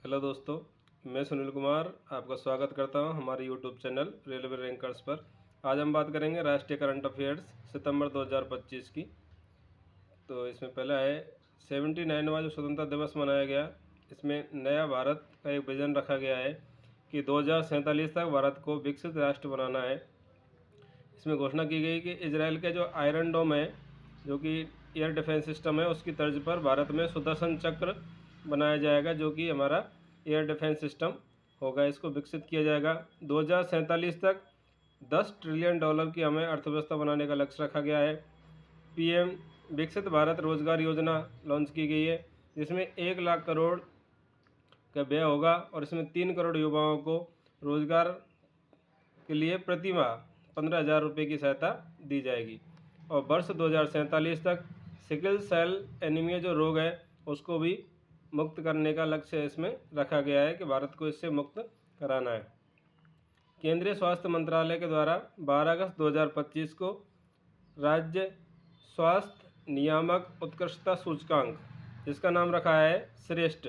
Hello दोस्तों, मैं सुनील कुमार आपका स्वागत करता हूं हमारे यूट्यूब चैनल रेलवे रैंकर्स पर। आज हम बात करेंगे राष्ट्रीय करंट अफेयर्स सितंबर 2025 की। तो इसमें पहला है 79वां जो स्वतंत्रता दिवस मनाया गया। इसमें नया भारत का एक विजन रखा गया है कि 2047 तक भारत को विकसित राष्ट्र बनाना है। इसमें घोषणा की गई कि इजराइल के जो आयरन डोम है, जो कि एयर डिफेंस सिस्टम है, उसकी तर्ज पर भारत में सुदर्शन चक्र बनाया जाएगा, जो कि हमारा एयर डिफेंस सिस्टम होगा। इसको विकसित किया जाएगा। 2047 तक $10 ट्रिलियन की हमें अर्थव्यवस्था बनाने का लक्ष्य रखा गया है। पीएम विकसित भारत रोजगार योजना लॉन्च की गई है, जिसमें 1 लाख करोड़ का व्यय होगा और इसमें 3 करोड़ युवाओं को रोजगार के लिए प्रति माह 15,000 रुपये की सहायता दी जाएगी। और वर्ष 2047 तक सिकल सेल एनीमिया जो रोग है उसको भी मुक्त करने का लक्ष्य इसमें रखा गया है कि भारत को इससे मुक्त कराना है। केंद्रीय स्वास्थ्य मंत्रालय के द्वारा 12 अगस्त 2025 को राज्य स्वास्थ्य नियामक उत्कृष्टता सूचकांक, जिसका नाम रखा है श्रेष्ठ,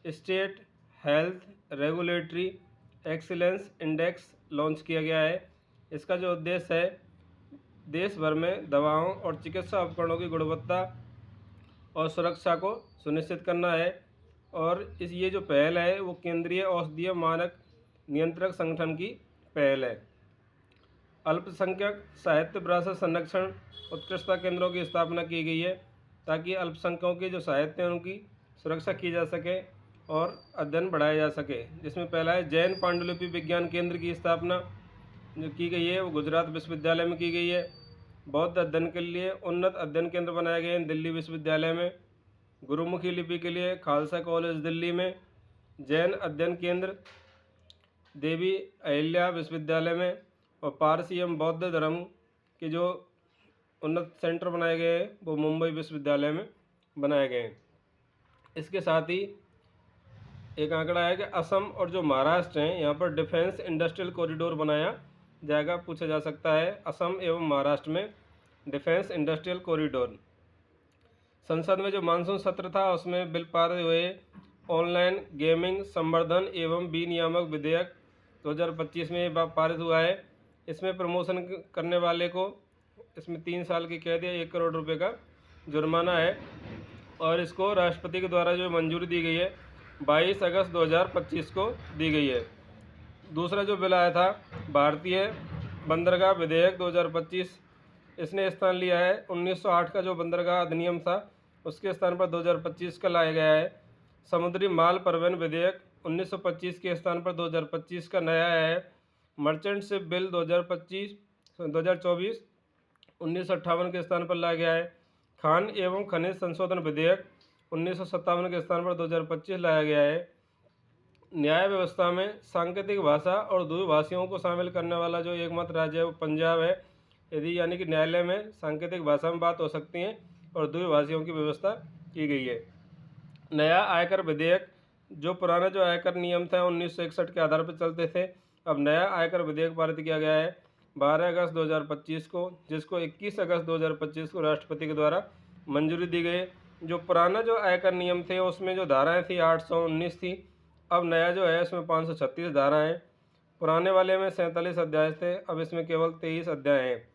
state health regulatory excellence index launch किया गया है। इसका जो उद्देश्य है देश भर में दवाओं और चिकित्सा उपकरणों की गुणवत्ता और सुरक्षा को सुनिश्चित करना है। और ये जो पहल है वो केंद्रीय औषधीय मानक नियंत्रक संगठन की पहल है। अल्पसंख्यक साहित्य विरासत संरक्षण उत्कृष्टता केंद्रों की स्थापना की गई है, ताकि अल्पसंख्यकों के जो साहित्य हैं उनकी सुरक्षा की जा सके और अध्ययन बढ़ाया जा सके। जिसमें पहला है जैन पांडुलिपि विज्ञान केंद्र की स्थापना जो की गई है वो गुजरात विश्वविद्यालय में की गई है। बौद्ध अध्ययन के लिए उन्नत अध्ययन केंद्र बनाए गए हैं दिल्ली विश्वविद्यालय में। गुरुमुखी लिपि के लिए खालसा कॉलेज दिल्ली में। जैन अध्ययन केंद्र देवी अहिल्या विश्वविद्यालय में। और पारसी एवं बौद्ध धर्म के जो उन्नत सेंटर बनाए गए हैं वो मुंबई विश्वविद्यालय में बनाए गए हैं। इसके साथ ही एक आंकड़ा है कि असम और जो महाराष्ट्र हैं यहाँ पर डिफेंस इंडस्ट्रियल कॉरिडोर बनाया जाएगा। पूछा जा सकता है असम एवं महाराष्ट्र में डिफेंस इंडस्ट्रियल कॉरिडोर। संसद में जो मानसून सत्र था उसमें बिल पारित हुए। ऑनलाइन गेमिंग संवर्धन एवं विनियामक विधेयक 2025 में पारित हुआ है। इसमें प्रमोशन करने वाले को इसमें 3 साल की कैद या 1 करोड़ रुपए का जुर्माना है। और इसको राष्ट्रपति के द्वारा जो मंजूरी दी गई है 22 अगस्त 2025 को दी गई है। दूसरा जो बिल आया था भारतीय बंदरगाह विधेयक 2025, इसने स्थान लिया है 1908 का जो बंदरगाह अधिनियम था उसके स्थान पर 2025 का लाया गया है। समुद्री माल परिवहन विधेयक 1925 के स्थान पर 2025 का नया है। मर्चेंट शिप बिल 2024 1958 के स्थान पर लाया गया है। खान एवं खनिज संशोधन विधेयक 1957 के स्थान पर 2025 लाया गया है। न्याय व्यवस्था में सांकेतिक भाषा और द्विभाषियों को शामिल करने वाला जो एकमात्र राज्य है वो पंजाब है। यदि यानी कि न्यायालय में सांकेतिक भाषा में बात हो सकती है और द्विभाषियों की व्यवस्था की गई है। नया आयकर विधेयक, जो पुराना जो आयकर नियम था 1961 के आधार पर चलते थे, अब नया आयकर विधेयक पारित किया गया है 12 अगस्त 2025 को, जिसको 21 अगस्त 2025 को राष्ट्रपति के द्वारा मंजूरी दी गई। जो पुराना जो आयकर नियम थे उसमें जो धाराएं थी 819 थी, अब नया जो है इसमें 536 धाराएं। पुराने वाले में 47 अध्याय थे, अब इसमें केवल 23 अध्याय हैं।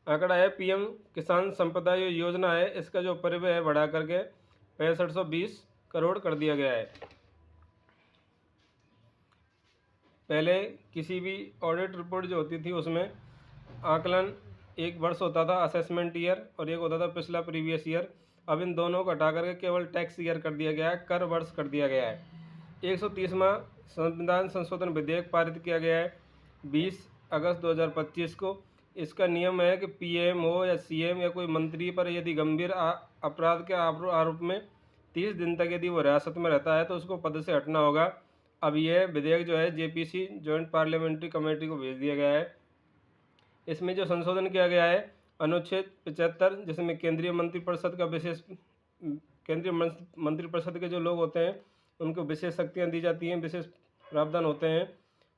आंकड़ा है पीएम किसान संपदा योजना है, इसका जो परिव्यय है बढ़ा करके 6520 करोड़ कर दिया गया है। पहले किसी भी ऑडिट रिपोर्ट जो होती थी उसमें आकलन एक वर्ष होता था असेसमेंट ईयर, और एक होता था पिछला प्रीवियस ईयर। अब इन दोनों को हटा करके केवल टैक्स ईयर कर दिया गया है, कर वर्ष कर दिया गया है। 130वां संविधान संशोधन विधेयक पारित किया गया है 20 अगस्त 2025 को। इसका नियम है कि पीएम हो या सीएम या कोई मंत्री पर यदि गंभीर अपराध के आरोप में 30 दिन तक यदि वो हिरासत में रहता है तो उसको पद से हटना होगा। अब यह विधेयक जो है जेपीसी जॉइंट पार्लियामेंट्री कमेटी को भेज दिया गया है। इसमें जो संशोधन किया गया है अनुच्छेद 75, जिसमें केंद्रीय मंत्रिपरिषद के जो लोग होते हैं उनको विशेष शक्तियाँ दी जाती हैं, विशेष प्रावधान होते हैं।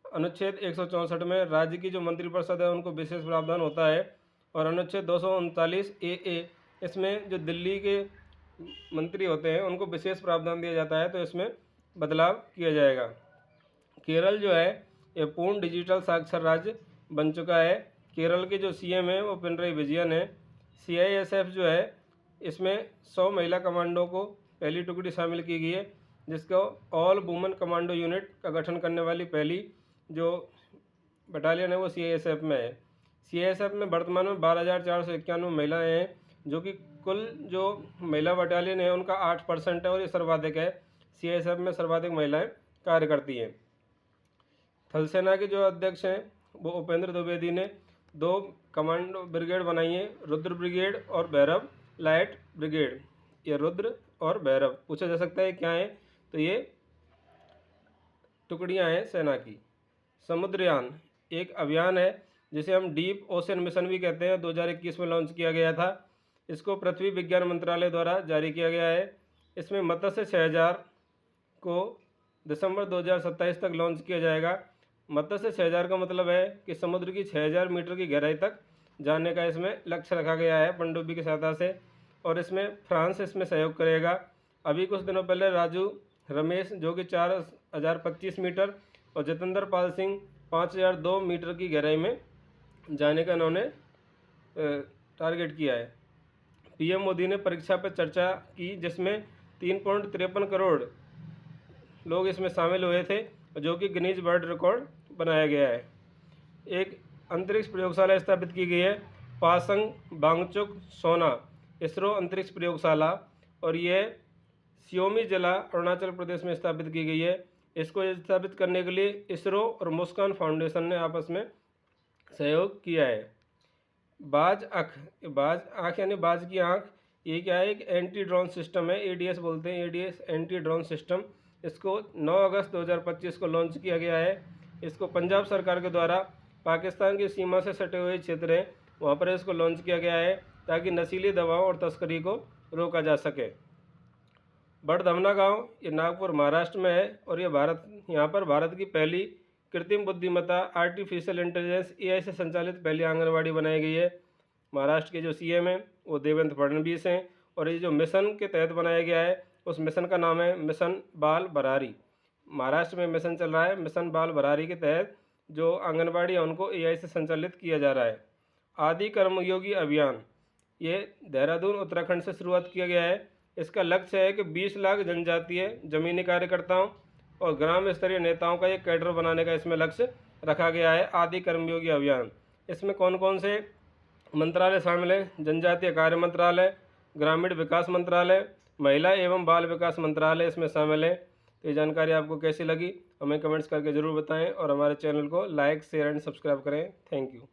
अनुच्छेद 164 में राज्य की जो मंत्रिपरिषद है उनको विशेष प्रावधान होता है। और अनुच्छेद 239 ए इसमें जो दिल्ली के मंत्री होते हैं उनको विशेष प्रावधान दिया जाता है। तो इसमें बदलाव किया जाएगा। केरल जो है ये पूर्ण डिजिटल साक्षर राज्य बन चुका है। केरल के जो सीएम है वो पिनरई विजयन है। सीआईएसएफ जो है इसमें 100 महिला कमांडो को पहली टुकड़ी शामिल की गई है, जिसको ऑल वुमेन कमांडो यूनिट का गठन करने वाली पहली जो बटालियन है वो सीआईएसएफ में है। सीआईएसएफ में वर्तमान में 12,491 महिलाएं हैं, जो कि कुल जो महिला बटालियन है उनका 8% है और ये सर्वाधिक है। सीआईएसएफ में सर्वाधिक महिलाएं कार्य करती हैं। थल सेना के जो अध्यक्ष हैं वो उपेंद्र द्विवेदी ने 2 कमांडो ब्रिगेड बनाई हैं, रुद्र ब्रिगेड और भैरव लाइट ब्रिगेड। ये रुद्र और भैरव पूछा जा सकता है क्या है, तो ये टुकड़ियां हैं सेना की। समुद्रयान एक अभियान है जिसे हम डीप ओशन मिशन भी कहते हैं, 2021 में लॉन्च किया गया था। इसको पृथ्वी विज्ञान मंत्रालय द्वारा जारी किया गया है। इसमें मत्स्य 6000 को दिसंबर 2027 तक लॉन्च किया जाएगा। मत्स्य 6000 का मतलब है कि समुद्र की 6000 मीटर की गहराई तक जाने का इसमें लक्ष्य रखा गया है पनडुब्बी की सहायता से, और इसमें फ्रांस इसमें सहयोग करेगा। अभी कुछ दिनों पहले राजू रमेश जो कि 4025 मीटर और जितेंद्र पाल सिंह 5002 मीटर की गहराई में जाने का इन्होंने टारगेट किया है। पीएम मोदी ने परीक्षा पर चर्चा की, जिसमें 3.53 करोड़ लोग इसमें शामिल हुए थे, जो कि गिनीज वर्ल्ड रिकॉर्ड बनाया गया है। एक अंतरिक्ष प्रयोगशाला स्थापित की गई है, पासंग बांगचुक सोना इसरो अंतरिक्ष प्रयोगशाला, और यह सियोमी जिला अरुणाचल प्रदेश में स्थापित की गई है। इसको स्थापित करने के लिए इसरो और मुस्कान फाउंडेशन ने आपस में सहयोग किया है। बाज आँख यानी बाज की आँख, ये क्या है, एक एंटी ड्रोन सिस्टम है, एडीएस बोलते हैं, एडीएस एंटी ड्रोन सिस्टम। इसको 9 अगस्त 2025 को लॉन्च किया गया है। इसको पंजाब सरकार के द्वारा पाकिस्तान की सीमा से सटे हुए क्षेत्र हैं वहाँ पर इसको लॉन्च किया गया है, ताकि नशीली दवाओं और तस्करी को रोका जा सके। बड़धमना गांव ये नागपुर महाराष्ट्र में है, और ये यहाँ पर भारत की पहली कृत्रिम बुद्धिमत्ता आर्टिफिशियल इंटेलिजेंस एआई से संचालित पहली आंगनबाड़ी बनाई गई है। महाराष्ट्र के जो सीएम हैं वो देवेंद्र फडणवीस हैं, और ये जो मिशन के तहत बनाया गया है उस मिशन का नाम है मिशन बाल बरारी। महाराष्ट्र में मिशन चल रहा है, मिशन बाल बरारी के तहत जो आंगनबाड़ी है उनको एआई से संचालित किया जा रहा है। आदि कर्मयोगी अभियान ये देहरादून उत्तराखंड से शुरुआत किया गया है। इसका लक्ष्य है कि 20 लाख जनजातीय जमीनी कार्यकर्ताओं और ग्राम स्तरीय नेताओं का एक कैडर बनाने का इसमें लक्ष्य रखा गया है। आदि कर्मयोगी अभियान, इसमें कौन कौन से मंत्रालय शामिल हैं? जनजातीय कार्य मंत्रालय, ग्रामीण विकास मंत्रालय, महिला एवं बाल विकास मंत्रालय इसमें शामिल है। तो ये जानकारी आपको कैसी लगी हमें कमेंट्स करके ज़रूर बताएं, और हमारे चैनल को लाइक शेयर एंड सब्सक्राइब करें। Thank you.